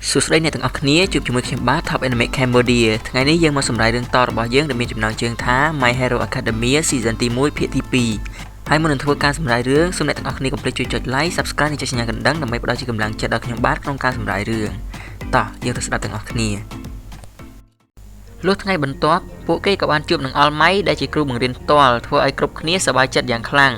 សួស្តីអ្នកទាំងអស់គ្នាជួបជាមួយខ្ញុំបាទ Top Anime Cambodia ថ្ងៃនេះយើងមកសម្រាយរឿងតរបស់យើងដែលមានចំណងជើងថា My Hero Academia Season ទី1ភាគទី2ហើយមុននឹងធ្វើការសម្រាយរឿងសូមអ្នកទាំងអស់គ្នាកុំភ្លេចជួយចុច Like Subscribe និងចុចសញ្ញាកណ្ដឹងដើម្បីផ្ដល់ជាកម្លាំងចិត្តដល់ខ្ញុំបាទក្នុងការសម្រាយរឿងតោះយើងទៅស្ដាប់ទាំងអស់គ្នាលុះថ្ងៃបន្ទាប់ពួកគេក៏បានជួបនឹងអល់ម៉ៃដែលជាគ្រូបង្រៀនផ្ទាល់ធ្វើឲ្យគ្រប់គ្នាសប្បាយចិត្តយ៉ាងខ្លាំង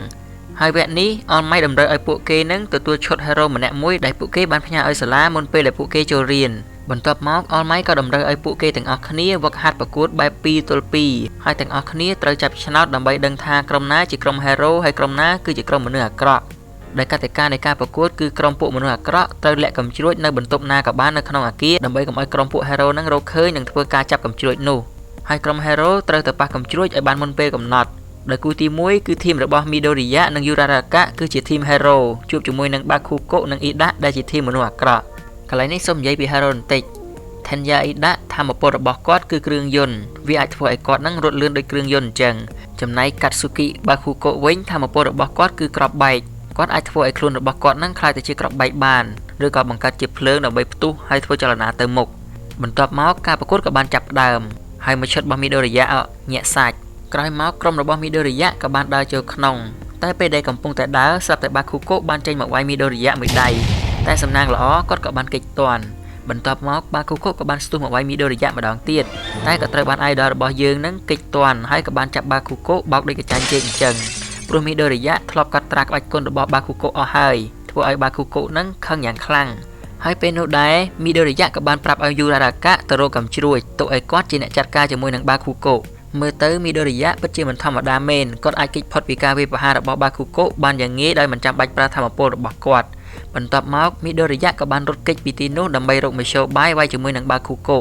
ហើយវគ្គនេះអល់ម៉ៃតម្រូវឲ្យពួកគេនឹងទទួលឈុត hero ម្នាក់មួយដែលពួកគេបានផ្ញើឲ្យសាលាមុនពេលដែលពួកគេចូលរៀនបន្ទាប់មកអល់ម៉ៃក៏តម្រូវឲ្យពួកគេទាំងអស់គ្នាវឹកហាត់ប្រកួតបែប2ទល់2ហើយទាំងអស់គ្នាត្រូវចាប់ឆ្នោតដើម្បីដឹងថាក្រុមណាជាក្រុម hero ហើយក្រុមណាគឺជាក្រុមមនុស្សអាក្រក់ដែលកតិកានៃការប្រកួតគឺក្រុមពួកមនុស្សអាក្រក់ត្រូវលាក់កំជ្រួចនៅបន្ទប់ណាក៏បាននៅក្នុងអគារដើម្បីកុំឲ្យក្រុមពួក hero នឹងរកឃើញនិងធ្វើការចាប់កំជ្រួចនោះហើយក្រុម hero ត្រូវទៅប៉ះកំជ្រួចឲ្យបានមុនពេលកំណត់ដោយគូទី1គឺធីមរបស់ Midoriya និង Uraraka គឺជាធីម Hero ជួបជាមួយនឹង Bakugo និង Ida ដែលជាធីមមនុស្សអាក្រក់កន្លែងនេះសូមនិយាយពី Hero បន្តិច Tenya Ida ធម្មពលរបស់គាត់គឺគ្រឿងយន្តវាអាចធ្វើឲ្យគាត់នឹងរត់លឿនដូចគ្រឿងយន្តអញ្ចឹងចំណែក Katsuki Bakugo វិញធម្មពលរបស់គាត់គឺគ្រាប់បែកគាត់អាចធ្វើឲ្យខ្លួនរបស់គាត់នឹងក្លាយទៅជាគ្រាប់បែកបានឬក៏បង្កើតជាភ្លើងដើម្បីផ្ទុះហើយធ្វើចលនាទៅមុខបន្ទាប់មកការប្រកួតក៏បានចាប់ផ្ដើមហើយមជ្ឈិតរបស់ Midoriya ញាក់សាច់ក្រោយមកក្រុមរបស់ Midoriya ក៏បានដើរចូលក្នុងតែពេលដែលកំពុងតែដើរស្រាប់តែ Bakugo បានចេញមកវាយ Midoriya មួយដៃតែសំណាងល្អគាត់ក៏បានគេចទាន់បន្ទាប់មក Bakugo ក៏បានស្ទុះមកវាយ Midoriya ម្ដងទៀតតែក៏ត្រូវបាន idol របស់យើងនឹងគេចទាន់ហើយក៏បានចាប់ Bakugo បោកដូចកញ្ចាញ់ជែកអញ្ចឹងព្រោះ Midoriya ធ្លាប់កាត់ត្រាក្បាច់គុណរបស់ Bakugo អស់ហើយធ្វើឲ្យ Bakugo នឹងខឹងយ៉ាងខ្លាំងហើយពេលនោះដែរ Midoriya ក៏បានប្រាប់ឲ្យ Uraraka ទៅរកកំជ្រួចទុកឲ្យគាត់ជាអ្នកចាត់ការជាមួយនឹង Bakugoមើលទៅ Midoriya ពិតជាមិនធម្មតាមែនគាត់អាចគេចផុតពីការវាយប្រហាររបស់ Bakugo បានយ៉ាងងាយដោយមិនចាំបាច់ប្រើធម្មពលរបស់គាត់បន្ទាប់មក Midoriya ក៏បានរត់គេចពីទីនោះដើម្បីរកមធ្យោបាយវាយជាមួយនឹង Bakugo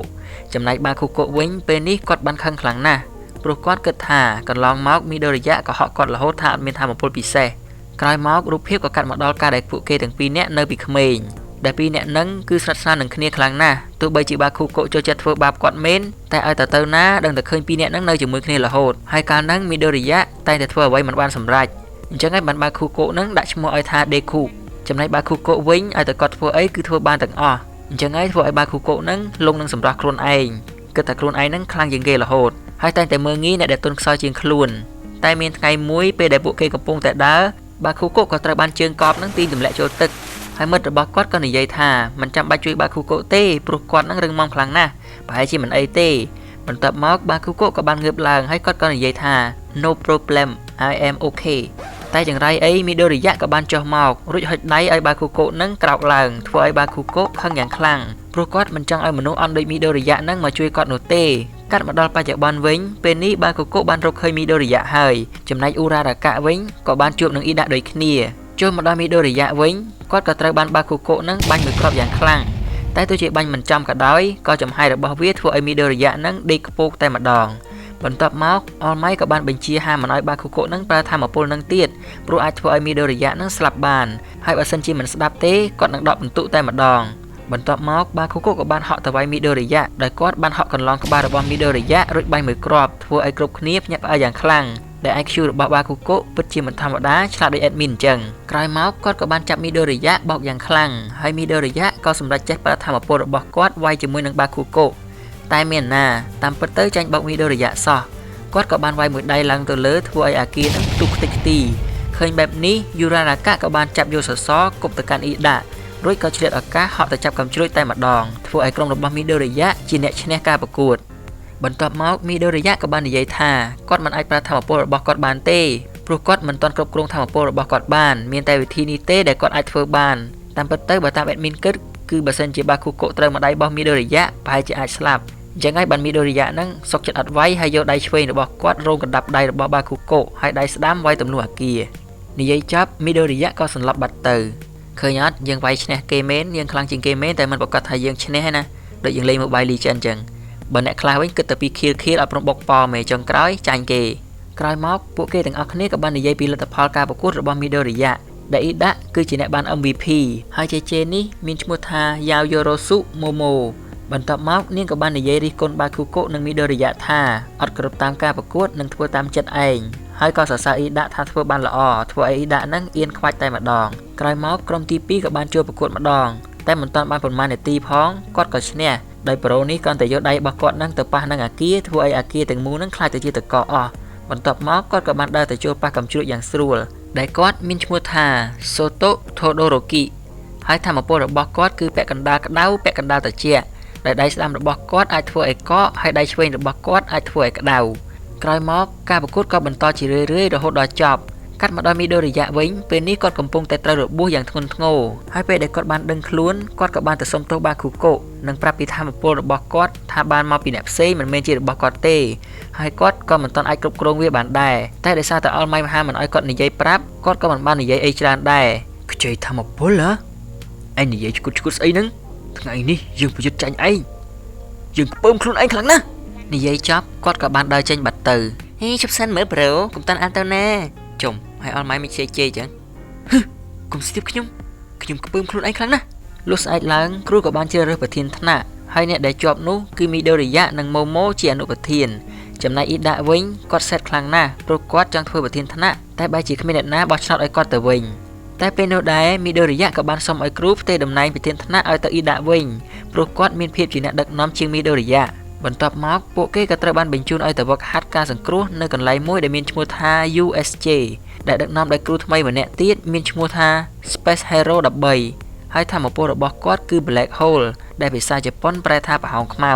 ចំណែក Bakugo វិញពេលនេះគាត់បានខឹងខ្លាំងណាស់ព្រោះគាត់គិតថាកន្លងមក Midoriya ក៏ហក់គាត់រហូតថាអត់មានធម្មពលពិសេសក្រោយមករូបភាពក៏កាត់មកដល់ការដែលពួកគេទាំងពីរនាក់នៅពីក្មេងដែលពីរអ្នកនឹងគឺស្និទ្ធស្នាលនឹងគ្នាខ្លាំងណាស់ទោះបីជា Bakugo ចូលចិត្តធ្វើបាបគាត់មែនតែឲ្យទៅណាដឹងតែឃើញពីរអ្នកនឹងនៅជាមួយគ្នារហូតហើយកាលហ្នឹង Midoriya តែងតែធ្វើអ្វីមិនបានសម្រេចអញ្ចឹងហើយបាន Bakugo នឹងដាក់ឈ្មោះឲ្យថា Deku ចំណែក Bakugo វិញឲ្យតែគាត់ធ្វើអីគឺធ្វើបានទាំងអស់អញ្ចឹងហើយធ្វើឲ្យ Bakugo នឹងលងនឹងសម្រស់ខ្លួនឯងគិតថាខ្លួនឯងនឹងខ្លាំងជាងគេរហូតហើយតែងតែមើងងាយអ្នកដែលទន់ខ្សោយជាងខ្លួនតែមានថ្ងៃមួយពេលដែលពួកគេកំពុងតែដើរ Bakugo ក៏ត្រូវបានជើងកប់នឹងទីទម្លាក់ចូលទឹកហើយមិត្តរបស់គាត់ក៏និយាយថាមិនចាំបាច់ជួយ Bakugo ទេព្រោះគាត់នឹងរឹងមាំខ្លាំងណាស់ប្រហែលជាមិនអីទេបន្ទាប់មក Bakugo ក៏បានងើបឡើងហើយគាត់ក៏និយាយថា No problem I am okay តែចង្រៃអី Midoriya ក៏បានចុះមករួចហុចដៃឲ្យ Bakugo នឹងក្រោកឡើងធ្វើឲ្យ Bakugo ខឹងយ៉ាងខ្លាំងព្រោះគាត់មិនចង់ឲ្យមនុស្សអន់ដូច Midoriya នឹងមកជួយគាត់នោះទេកាត់មកដល់បច្ចុប្បន្នវិញពេលនេះ Bakugo បានរកឃើញ Midoriya ហើយចំណែក Uraraka វិញក៏បានជួបនឹង Ida ដូចគ្នាចូលមកដល់ Midoriya វិញគាត់ក៏ត្រូវបាន Bakugo នឹងបាញ់មួយគ្រាប់យ៉ាងខ្លាំងតែទោះជាបាញ់មិនចំក៏ដោយក៏ចំហាយរបស់វាធ្វើឲ្យ Midoriya នឹងដេកខ្ពស់តែម្ដងបន្ទាប់មក All Might ក៏បានបញ្ជាហាមមិនឲ្យ Bakugo នឹងប្រើធម្មពលនឹងទៀតព្រោះអាចធ្វើឲ្យ Midoriya នឹងស្លាប់បានហើយបើសិនជាមិនស្ដាប់ទេគាត់នឹងដកបន្ទុកតែម្ដងបន្ទាប់មក Bakugo ក៏បានហក់ទៅវាយ Midoriya ដោយគាត់បានហក់កន្លងក្បាលរបស់ Midoriya រួចបាញ់មួយគ្រាប់ធ្វើឲ្យគ្រប់គ្នាភ្ញាក់ផ្អើលយ៉ាងខ្លាំងដែល IQ របស់ Bakugo ពិតជាមិនធម្មតាឆ្លាតដូច admin អញ្ចឹងក្រោយមកគាត់ក៏បានចាប់ Midoriya បោកយ៉ាងខ្លាំងហើយ Midoriya ក៏សម្រេចចេះប្រើធម្មពលរបស់គាត់វាយជាមួយនឹង Bakugo តែមានណាតាមពិតទៅចាញ់បោក Midoriya សោះគាត់ក៏បានវាយមួយដៃឡើងទៅលើធ្វើឲ្យអាគារនឹងផ្ទុះខ្ទេចខ្ទីឃើញបែបនេះ Uraraka ក៏បានចាប់យកសសរគប់ទៅកាន់ Ida រួចក៏ឆ្លៀតឱកាសហក់ទៅចាប់កំជ្រួចតែម្ដងធ្វើឲ្យក្រុមរបស់ Midoriya ជាអ្នកឈ្នះការប្រកួតបន្ទាប់មក Midoriya ក៏បាននិយាយថាគាត់មិនអាចប្រើធម្មពលរបស់គាត់បានទេព្រោះគាត់មិនទាន់គ្រប់គ្រងធម្មពលរបស់គាត់បានមានតែវិធីនេះទេដែលគាត់អាចធ្វើបានតាមពិតទៅបើតាម admin គិតគឺបើសិនជា Bakugo ត្រូវមកដៃរបស់ Midoriya ប្រហែលជាអាចស្លាប់អញ្ចឹងហើយបាន Midoriya នឹងសុកចិត្តអត់វាយហើយយកដៃឆ្វេងរបស់គាត់រងកណ្ដាប់ដៃរបស់ Bakugo ហើយដៃស្ដាំវាយទម្លុះអាគារនិយាយចប់ Midoriya ក៏សន្លប់បាត់ទៅឃើញអត់យើងវាយឈ្នះគេមែនយើងខ្លាំងជាងគេមែនតែមិនប្រកាសថាយើងឈ្នះណាដូចយើងលេង Mobile Legends អញ្ចឹងបើអ្នកខ្លះវិញគិតតែពី kill អត់ព្រមបុកប៉មែចុងក្រោយចាញ់គេក្រោយមកពួកគេទាំងអស់គ្នាក៏បាននិយាយពីលទ្ធផលការប្រកួតរបស់ Midoriya ដែល Ida គឺជាអ្នកបាន MVP ហើយជេជេនេះមានឈ្មោះថា Yaoyorozu Momo បន្ទាប់មកនាងក៏បាននិយាយរិះគន់ Bakugo និង Midoriya ថាអត់គ្រប់តាមការប្រកួតនិងធ្វើតាមចិត្តឯងហើយក៏សរសើរ Ida ថាធ្វើបានល្អធ្វើឲ្យ Ida នឹងអៀនខ្វាច់តែម្ដងក្រោយមកក្រុមទី2ក៏បានចូលប្រកួតម្ដង តែមិនទាន់បានប្រមាណនាទីផងគាត់ក៏ឈ្នះដោយប្រូនេះគ្រាន់តែយកដៃរបស់គាត់នឹងទៅប៉ះនឹងអាគារធ្វើឲ្យអាគារទាំងមូលនឹងខ្លាចទៅជាទឹកកកអស់បន្ទាប់មកគាត់ក៏បានដើរទៅចូលប៉ះកំជ្រួចយ៉ាងស្រួលដែលគាត់មានឈ្មោះថា Soto Todoroki ហើយធម្មពលរបស់គាត់គឺពាក់កណ្ដាលក្តៅពាក់កណ្ដាលត្រជាក់ដែលដៃស្ដាំរបស់គាត់អាចធ្វើឲ្យកកហើយដៃឆ្វេងរបស់គាត់អាចធ្វើឲ្យក្តៅក្រោយមកការប្រកួតក៏បន្តជារឿយៗរហូតដល់ចប់កាត់មកដល់មីដូរិយៈវិញពេលនេះគាត់កំពុងតែត្រូវរបួសយ៉ាងធ្ងន់ធ្ងរហើយពេលដែលគាត់បានដឹងខ្លួនគាត់ក៏បានទៅសុំទោសបាគូកូនិងប្រាប់ពីធម្មពលរបស់គាត់ថាបានមកពីអ្នកផ្សេងមិនមែនជារបស់គាត់ទេហើយគាត់ក៏មិនទាន់អាចគ្រប់គ្រងវាបានដែរតែដោយសារតែអល់ម៉ៃមហាមិនឲ្យគាត់និយាយប្រាប់គាត់ក៏មិនបាននិយាយអីច្រើនដែរខ្ចីធម្មពលហ៎ឯងនិយាយឈួតស្អីហ្នឹងថ្ងៃនេះយើងប្រយុទ្ធចាញ់ឯងយើងខ្ពើមខ្លួនឯងខ្លាំងណាស់និយាយចប់គាត់ក៏បានដើរចេញបាត់ទៅហេជប់សិនមើលប្រូកុំតាន់អានទៅណាចុំហើយអល់ម៉ៃមិនជេចឹងកុំស្ទាបខ្ញុំខ្ពើមខ្លួនឯងខ្លាំងណាស់លុះស្អែកឡើងគ្រូក៏បានជ្រើសរើសប្រធានថ្នាក់ហើយអ្នកដែលជាប់នោះគឺមីដូរិយៈនិងម៉ូម៉ូជាអនុប្រធានចំណែកអ៊ីដាវិញគាត់សេតខ្លាំងណាស់ព្រោះគាត់ចង់ធ្វើប្រធានថ្នាក់តែបែរជាគ្មានអ្នកណាបោះឆ្នោតឲ្យគាត់ទៅវិញតែពេលនោះដែរមីដូរិយៈក៏បានសុំឲ្យគ្រូផ្ទេរតំណែងប្រធានថ្នាក់ឲ្យទៅអ៊ីដាវិញព្រោះគាត់មានភាពជាអ្នកដឹកនាំជាងមីដូរិយៈបន្ទាប់មកពួកគេក៏ត្រូវបានបញ្ជូនឲ្យទៅវឹកហាត់ការសង្គ្រោះនៅកន្លែងមួយដែលមានឈ្មោះថា USJ ដែលដឹកនាំដោយគ្រូថ្មីម្នាក់ទៀតមានឈ្មោះថា Space Hero 13ហើយធម្មពលរបស់គាត់គឺ Black Hole ដែលភាសាជប៉ុនប្រែថាប្រហោងខ្មៅ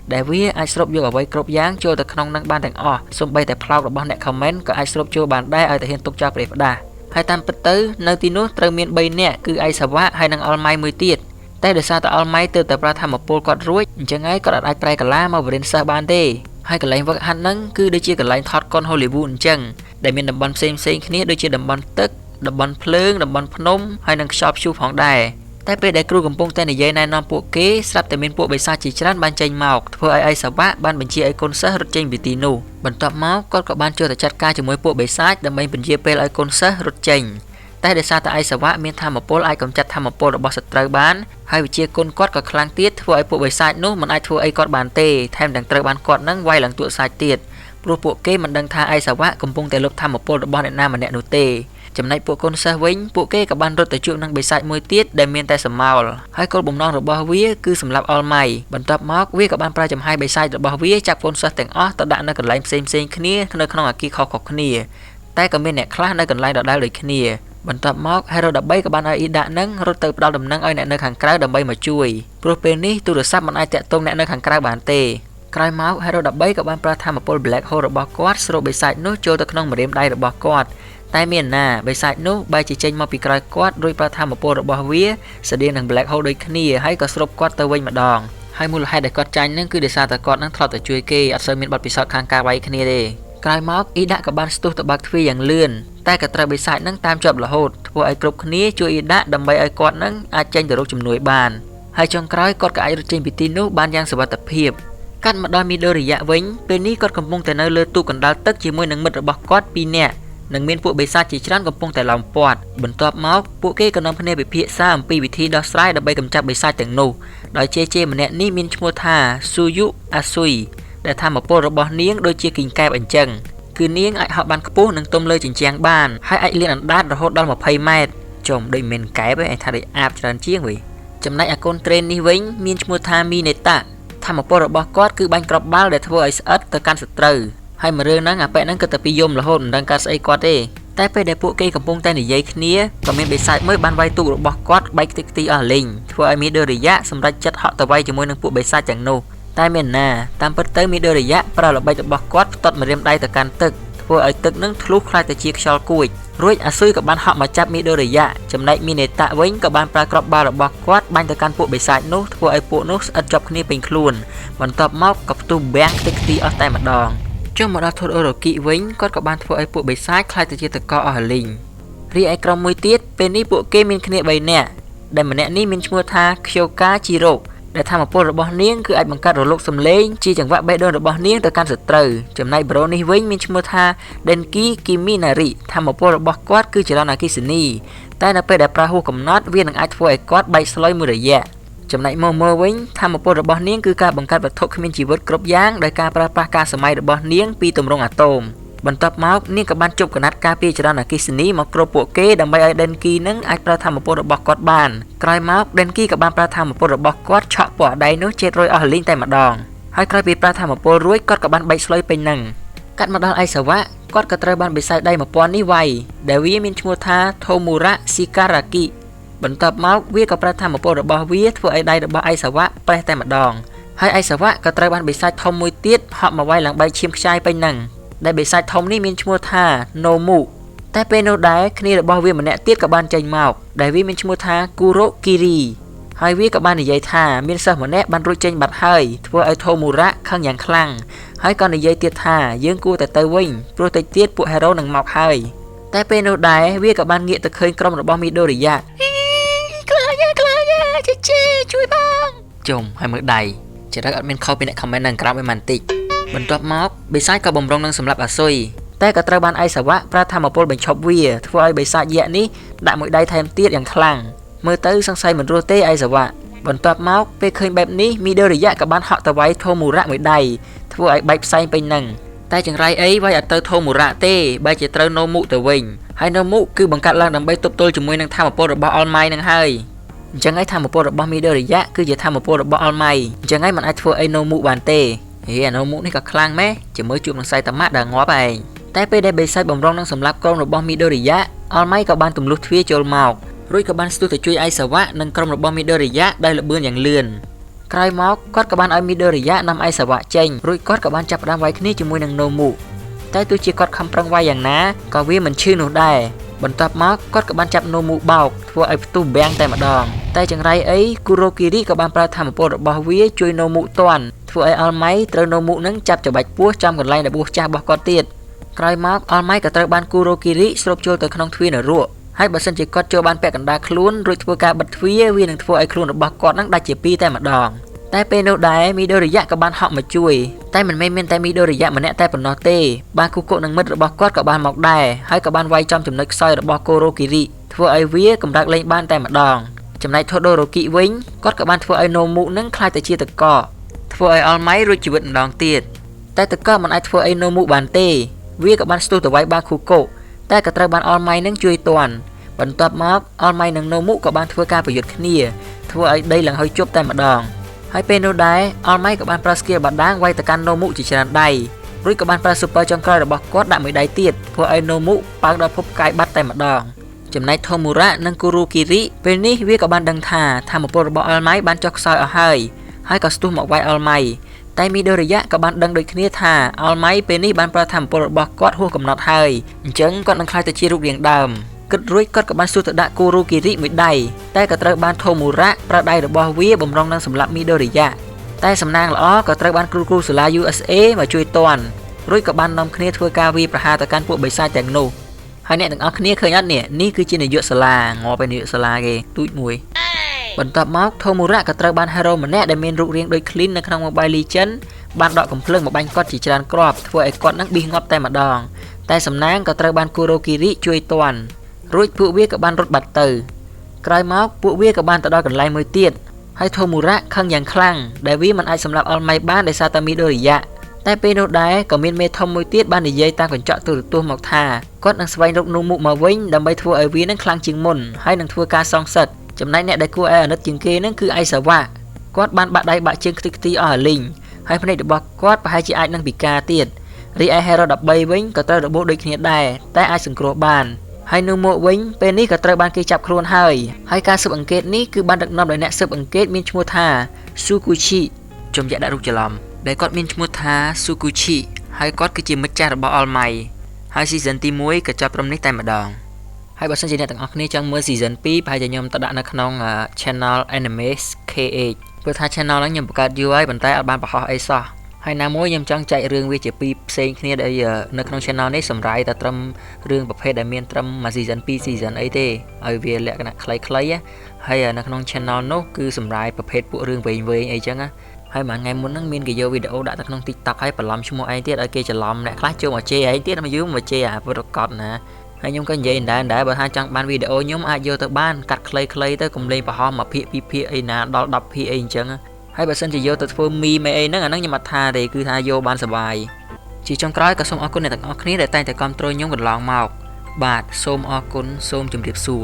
ដែលវាអាចស្រូបយកអ្វីគ្រប់យ៉ាងចូលទៅក្នុងនឹងបានទាំងអស់សូម្បីតែផ្លោករបស់អ្នក comment ក៏អាចស្រូបចូលបានដែរឲ្យតែហ៊ានទុកចោលប្រេះផ្ដាស់ហើយតាមពិតទៅនៅទីនោះត្រូវមាន3នាក់គឺឯសាវៈហើយនិងអល់ម៉ៃមួយទៀតតែដោយសារតែអល់ម៉ៃទើបតែប្រើធម្មពលគាត់រួចអញ្ចឹងហើយគាត់អាចប្រែកាឡាមកបរិញ្ញាសិស្សបានទេហើយកន្លែងវឹកហាត់ហ្នឹងគឺដូចជាកន្លែងថតកុន Hollywood អញ្ចឹងដែលមានតំបន់ផ្សេងគ្នាដូចជាតំបន់ទឹកតំបន់ភ្លើងតំបន់ភ្នំហើយនិងខ្យល់ព្យុះផងដែរតែពេលដែលគ្រូកំពុងតែនិយាយណែនាំពួកគេស្រាប់តែមានពួកបិសាចជាច្រើនបានចេញមកធ្វើឲ្យឯសាវៈបានបញ្ជាឲ្យកូនសិស្សរត់ចេញពីទីនោះបន្ទាប់មកគាត់ក៏បានចូលទៅចាត់ការជាមួយពួកបិសាចដើម្បីបញ្ជាពេលឲ្យកូនសិស្សរត់ចេញតែដោយសារតែឯសាវៈមានធម្មពលអាចកម្ចាត់ធម្មពលរបស់សត្រូវបានហើយវិជាគុណគាត់ក៏ខ្លាំងទៀតធ្វើឲ្យពួកបិសាចនោះមិនអាចធ្វើអីគាត់បានទេថែមទាំងត្រូវបានគាត់នឹងវាយឡើងទួតសាច់ទៀតព្រោះពួកគេមិនដឹងថាឯសាវៈកំពុងតែលុបធម្មពលរបស់អ្នកណាម្នាក់នោះទេចំណែកពួកកូនសិស្សវិញពួកគេក៏បានរត់ទៅជួបនឹងបិសាចមួយទៀតដែលមានតែសមោលហើយគោលបំណងរបស់វាគឺសម្រាប់អល់ម៉ៃបន្ទាប់មកវាក៏បានប្រើចំហាយបិសាចរបស់វាចាប់កូនសិស្សទាំងអស់ទៅដាក់នៅកន្លែងផ្សេងគ្នានៅក្នុងអគារខុសៗគ្នាតែក៏មានអ្នកខ្លះនៅកន្លែងដដែលដូចគ្នាបន្ទាប់មក Hero 13ក៏បានឲ្យអ៊ីដានឹងរត់ទៅផ្ដល់ដំណឹងឲ្យអ្នកនៅខាងក្រៅដើម្បីមកជួយព្រោះពេលនេះទូរស័ព្ទមិនអាចតាក់ទងអ្នកនៅខាងក្រៅបានទេក្រោយមក Hero 13ក៏បានប្រើធម្មពល Black Hole របស់គាត់ស្រូបបិសាចនោះចូលទៅក្នុងម្រាមដៃរបស់គាត់តែមានណាបិសាចនោះបែរជាចេញមកពីក្រោយគាត់រួចប្រើធម្មពលរបស់វាស្តៀងនឹង Black Hole ដូចគ្នាហើយក៏ស្រូបគាត់ទៅវិញម្ដងហើយមូលហេតុដែលគាត់ចាញ់នឹងគឺដោយសារតែគាត់នឹងធ្លាប់តែជួយគេអត់សូវមានបទពិសោធន៍ខាងការវាយគ្នាទេក្រោយមកអ៊ីដាក៏បានស្ទុះទៅបើកទ្វារយ៉ាងលឿនតែក៏ត្រូវបិសាចនឹងតាមជាប់រហូតធ្វើឲ្យគ្រប់គ្នាជួយអ៊ីដាដើម្បីឲ្យគាត់នឹងអាចចេញទៅរកជំនួយបានហើយចុងក្រោយគាត់ក៏អាចរត់ចេញពីទីនោះបានយ៉ាងសុវត្ថិភាពកាត់មកដល់មីដូរិយៈវិញពេលនេះគាត់កំពុងតែនៅលើទូកកណ្ដាលទឹកជាមួយនឹងមិត្តរបស់គាត់2នាក់និងមានពួកបិសាចជាច្រើនកំពុងតែឡោមព័ទ្ធបន្ទាប់មកពួកគេក៏នាំគ្នាពិភាក្សាអំពីវិធីដោះស្រាយដើម្បីកម្ចាត់បិសាចទាំងនោះដោយជេម្នាក់នេះមានឈ្មោះថា Suyu Asui ដែលធម្មពលរបស់នាងដូចជាគីងកែបអញ្ចឹងគឺនាងអាចហោះបានខ្ពស់និងទុំលើជញ្ជាំងបានហើយអាចលានអណ្ដាតរហូតដល់20ម៉ែត្រចំដូចមិនកែបឯងថាដូចអាបច្រើនជាងវិញចំណែកអាកូនត្រេននេះវិញមានឈ្មោះថា Mineta ធម្មពលរបស់គាត់គឺបាញ់គ្រាប់បាល់ដែលធ្វើឲ្យស្អិតទៅកាន់សត្រូវហើយមួយរឿងហ្នឹងអាប៉ែហ្នឹងក៏ទៅពីយំរហូតមិនដឹងកើតស្អីគាត់ទេតែពេលដែលពួកគេកំពុងតែនិយាយគ្នាក៏មានបិសាចមួយបានវាយទូករបស់គាត់បែកខ្ទេចខ្ទីអស់លេងធ្វើឲ្យមីដូរិយៈសម្រេចចិត្តហក់ទៅវាយជាមួយនឹងពួកបិសាចទាំងនោះតែមានណាតាមពិតទៅមីដូរិយៈប្រើល្បិចរបស់គាត់ផ្ទាត់ម្រាមដៃទៅកាន់ទឹកធ្វើឲ្យទឹកនឹងធ្លុះខ្លាយទៅជាខ្យល់គួចរួចអាស៊ុយក៏បានហក់មកចាប់មីដូរិយៈចំណែកមីនេតាវិញក៏បានប្រើគ្រាប់បាល់របស់គាត់បាញ់ទៅកាន់ពួកបិសាចនោះធ្វើឲ្យពួកនោះស្អិតជាប់គ្នាពេញខ្លួនបន្ទាប់មកក៏ផ្ទុះបាំងខ្ទេចខ្ទីអស់តែម្ដងចុះមកដល់ Todoroki វិញគាត់ក៏បានធ្វើឲ្យពួកបិសាចខ្លាយទៅជាទឹកកកអស់លីងរីឯក្រុមមួយទៀតពេលនេះពួកគេមានគ្នា3នាក់ដែលម្នាក់នេះមានឈ្មោះថា Kyoka Chiro ដែលធម្មពលរបស់នាងគឺអាចបង្កើតរលកសំឡេងជាចង្វាក់បេះដូងរបស់នាងទៅកាន់សត្រូវចំណែកប្រូនេះវិញមានឈ្មោះថា Denki Kiminari ធម្មពលរបស់គាត់គឺចលនាអគ្គិសនីតែនៅពេលដែលប្រើហួសកំណត់វានឹងអាចធ្វើឲ្យគាត់បែកស្លុយមួយរយៈចំណែកម៉ូវិញធម្មពលរបស់នាងគឺការបង្កើតវត្ថុគ្មានជីវិតគ្រប់យ៉ាងដោយការប្រើប្រាស់ការសម័យរបស់នាងពីទម្រង់អាតូម បន្ទាប់មកនាងក៏បានជប់កណាត់ការពារចរន្តអគ្គិសនីមកគ្រប់ពួកគេដើម្បីឲ្យ Denki នឹងអាចប្រើធម្មពលរបស់គាត់បានក្រោយមក Denki ក៏បានប្រើធម្មពលរបស់គាត់ឆក់ពណ៌ដៃនោះជេតរយអស់លីងតែម្ដងហើយក្រោយពីប្រើធម្មពលរួចគាត់ក៏បានបែកស្លុយពេញនឹងកាត់មកដល់ឯសាវៈគាត់ក៏ត្រូវបានបិសាចដៃ1000នេះវាយដែលវាមានឈ្មោះថា Tomura Shikaraki បន្ទាប់មកវាក៏ប្រើធម្មពលរបស់វាធ្វើឲ្យដៃរបស់ឯសាវៈប្រេះតែម្ដងហើយឯសាវៈក៏ត្រូវបានបិសាចធំមួយទៀតហក់មកវាយឡើងបែកឈាមខ្ចាយពេញនឹងដែលបិសាចធំនេះមានឈ្មោះថា Nomu តែពេលនោះដែរគ្នារបស់វាម្នាក់ទៀតក៏បានចេញមកដែលវាមានឈ្មោះថា Kurokiri ហើយវាក៏បាននិយាយថាមានសិស្សម្នាក់បានរួចចេញបាត់ហើយធ្វើឲ្យ Tomura ខឹងយ៉ាងខ្លាំងហើយក៏និយាយទៀតថាយើងគួរតែទៅវិញព្រោះតិចទៀតពួក hero នឹងមកហើយតែពេលនោះដែរវាក៏បានងាកទៅឃើញក្រុមរបស់ Midoriya ខ្លាយ៉ាជេជួយបងជុំហើយមើលដៃចរិតអត់មានខុសពីអ្នក comment នឹងក្រោមឯបន្តិចបន្ទាប់មកបិសាចក៏បំរុងនឹងសម្រាប់អាស៊ុយតែក៏ត្រូវបានឯសាវៈប្រើធម្មពលបញ្ឈប់វាធ្វើឲ្យបិសាចយក្សនេះដាក់មួយដៃថែមទៀតយ៉ាងខ្លាំងមើលទៅសង្ស័យមិនរស់ទេឯសាវៈបន្ទាប់មកពេលឃើញបែបនេះ Midoriya ក៏បានហក់ទៅវាយ Tomura មួយដៃធ្វើឲ្យបែកផ្សែងពេញនឹងតែចង្រៃអីវាយអត់ទៅ Tomura ទេបែរជាត្រូវ Nomu ទៅវិញហើយ Nomu គឺបង្កាត់ឡើងដើម្បីទប់ទល់ជាមួយនឹងធម្មពលរបស់ All Might នឹងហើយអញ្ចឹងឯធម្មពលរបស់ Midoriya គឺជាធម្មពលរបស់ All Might អញ្ចឹងឯមិនអាចធ្វើឲ្យ Nomu បានទេNomu នេះក៏ខ្លាំងម៉េះជាមួយជួបនឹងសៃតាម៉ាដែលងាប់ឯងតែពេលដែលបេសាចបំរុងនឹងសម្រាប់ក្រុមរបស់ Midoriya All Might ក៏បានទម្លុះទ្វារចូលមករួចក៏បានស្ទុះទៅជួយឯសាវៈនិងក្រុមរបស់ Midoriya ដែលល្បឿនយ៉ាងលឿនក្រោយមកគាត់ក៏បានឲ្យ Midoriya នាំឯសាវៈចេញរួចគាត់ក៏បានចាប់ផ្ដើមវាយគ្នាជាមួយនឹង Nomu តែទោះជាគាត់ខំប្រឹងវាយយ៉ាងណាក៏វាមិនឈឺនោះដែរបន្ទាប់មកគាត់ក៏បានចាប់ Nomu បោកធ្វើឲ្យផ្ទុះបាំងតែម្ដងតែចង្រៃអី Kurokiri ក៏បានប្រើធម្មពលរបស់វាជួយ Nomu ទាន់ធ្វើឲ្យ All Might ត្រូវ Nomu នឹងចាប់ច្របាច់ពោះចំកន្លែងរបួសចាស់របស់គាត់ទៀតក្រោយមក All Might ក៏ត្រូវបាន Kurokiri ស្រូបចូលទៅក្នុងទ្វារនរកហើយបើសិនជាគាត់ចូលបានពាក់កណ្ដាលខ្លួនរួចធ្វើការបិទទ្វារវានឹងធ្វើឲ្យខ្លួនរបស់គាត់នឹងដាច់ជាពីរតែម្ដងតែពេលនោះដែរ Midoriya ក៏បានហក់មកជួយតែមិនមែនមានតែ Midoriya ម្នាក់តែប៉ុណ្ណោះទេបាគូកុនិងមិត្តរបស់គាត់ក៏បានមកដែរហើយក៏បានវាយចំចំណុចខ្សោយរបស់ Kurokiri ធ្វើឲ្យវាកម្រើកលេងបានតែម្ដងចំណែក Todoroki វិញគាត់ក៏បានធ្វើឲ្យ Nomu នឹងខ្លាចទៅជាតកកធ្វើឲ្យ All Might រួចជីវិតម្ដងទៀតតែតកកមិនអាចធ្វើឲ្យ Nomu បានទេវាក៏បានស្ទុះទៅវាយបាគូកុតែក៏ត្រូវបាន All Might នឹងជួយទាន់បន្ទាប់មក All Might និង Nomu ក៏បានធ្វើការប្រយុទ្ធគ្នាធ្វើឲ្យដីឡើងហើយជប់តែម្ដងហើយពេលនោះដែរ All Might ក៏បានប្រើ skill បាដាងវាយទៅកាន់ Nomu ជាច្រើនដៃរួចក៏បានប្រើ super ចុងក្រោយរបស់គាត់ដាក់មួយដៃទៀតធ្វើឲ្យ Nomu ប៉ើកដល់ភពកាយបាត់តែម្ដងចំណែក Tomura និង Kurokiri ពេលនេះវាក៏បានដឹងថាធម្មពលរបស់ All Might បានចុះខ្សោយអស់ហើយក៏ស្ទុះមកវាយ All Might តែ Midoriya ក៏បានដឹងដូចគ្នាថា All Might ពេលនេះបានប្រើធម្មពលរបស់គាត់ហួសកំណត់ហើយអញ្ចឹងគាត់នឹងខ្លាចទៅជារូបរាងដើមគិតរួចគាត់ក៏បានស្ទុះទៅដាក់ Kurokiri មួយដៃតែក៏ត្រូវបាន Tomura ប្រើដៃរបស់វាបំរុងនឹងសម្លាប់ Midoriya តែសំណាងល្អក៏ត្រូវបានគ្រូសាលា USA មកជួយទាន់រួចក៏បាននាំគ្នាធ្វើការវាយប្រហារទៅកាន់ពួកបិសាចទាំងនោះហើយអ្នកទាំងអស់គ្នាឃើញអត់នេះគឺជានាយកសាលាងាប់ឯនាយកសាលាគេទូចមួយបន្ទាប់មក Tomura ក៏ត្រូវបាន hero ម្នាក់ដែលមានរូបរាងដូច Clean នៅក្នុង Mobile Legends បានដកកំភ្លើងមកបាញ់គាត់ជាច្រើនគ្រាប់ធ្វើឲ្យគាត់នឹងប៊ីសងាប់តែម្ដងតែសំណាងក៏ត្រូវបាន Kurokiri ជួយទាន់រួចពួកវាក៏បានរត់បាត់ទៅក្រោយមកពួកវាក៏បានទៅដល់កន្លែងមួយទៀតហើយ Tomura ខឹងយ៉ាងខ្លាំងដែលវាមិនអាចសម្លាប់ All Might បានដោយសារតែ Midoriya តែពេលនោះដែរក៏មានមេធំមួយទៀតបាននិយាយតាមកញ្ចក់ទូរទស្សន៍មកថាគាត់នឹងស្វែងរក Nomu មកវិញដើម្បីធ្វើឲ្យវានឹងខ្លាំងជាងមុនហើយនឹងធ្វើការសងសឹកចំណែកអ្នកដែលគួរឲ្យអាណិតជាងគេនឹងគឺឯសាវៈគាត់បានបាក់ដៃបាក់ជើងខ្ទេចខ្ទីអស់អាលីងហើយភ្នែករបស់គាត់ប្រហែលជាអាចនឹងពិការទៀតរីឯ Hero 13វិញក៏ត្រូវរបួសដូចគ្នាដែរតែអាចសង្គ្រោះបានហើយNomuវិញពេលនេះក៏ត្រូវបានគេចាប់ខ្លួនហើយការស៊ើបអង្កេតនេះគឺបានដឹកនាំដោយអ្នកស៊ើបអង្កេតមានឈ្មោះថា Tsukushi ជំជាក់ដាក់រូបច្រឡំដែលគាត់មានឈ្មោះថា Tsukushi ហើយគាត់គឺជាមិត្តចាស់របស់ All Might ហើយ season ទី1ក៏ចាប់ព្រមនេះតែម្ដងហើយបើសិនជាអ្នកទាំងអស់គ្នាចង់មើល season 2ប្រហែលជាខ្ញុំទៅដាក់នៅក្នុង channel Anime KH ព្រោះថា channel ហ្នឹងខ្ញុំបង្កើតយូរហើយប៉ុន្តែអត់បានបង្ហោះអីសោះហើយណាមួយខ្ញុំចង់ចែករឿងវាជាពីរផ្សេងគ្នាដែលនៅក្នុង channel នេះសម្រាប់តែត្រឹមរឿងប្រភេទដែលមានត្រឹមមួយ season 2 season អីទេឲ្យវាលក្ខណៈខ្លីៗហើយនៅក្នុង channel នោះគឺសម្រាប់ប្រភេទពួករឿងវែងៗអីចឹងហើយមួយថ្ងៃមុនហ្នឹងមានគេយកវីដេអូដាក់ទៅក្នុង TikTok ហើយបន្លំឈ្មោះឯងទៀតឲ្យគេច្រឡំអ្នកខ្លះចូលមកជេរឯងទៀតមកយូរមកជេរអាពុតកតណាហើយខ្ញុំក៏និយាយដែរបើថាចង់បានវីដេអូខ្ញុំអាចយកទៅបានកាត់ខ្លីៗទៅកុំលេងប្រហោះ1ភាគ2ភាគអីណាដល់10ភាគអីអញ្ចឹងហើយបើសិនជាយកទៅធ្វើមីមអីហ្នឹងអាហ្នឹងខ្ញុំអត់ថាទេគឺថាយកបានសុបាយ ជាចុងក្រោយក៏សូមអរគុណអ្នកទាំងអស់គ្នាដែលតែងតែគាំទ្រខ្ញុំកន្លងមកបាទសូមអរគុណសូមជម្រាបសួរ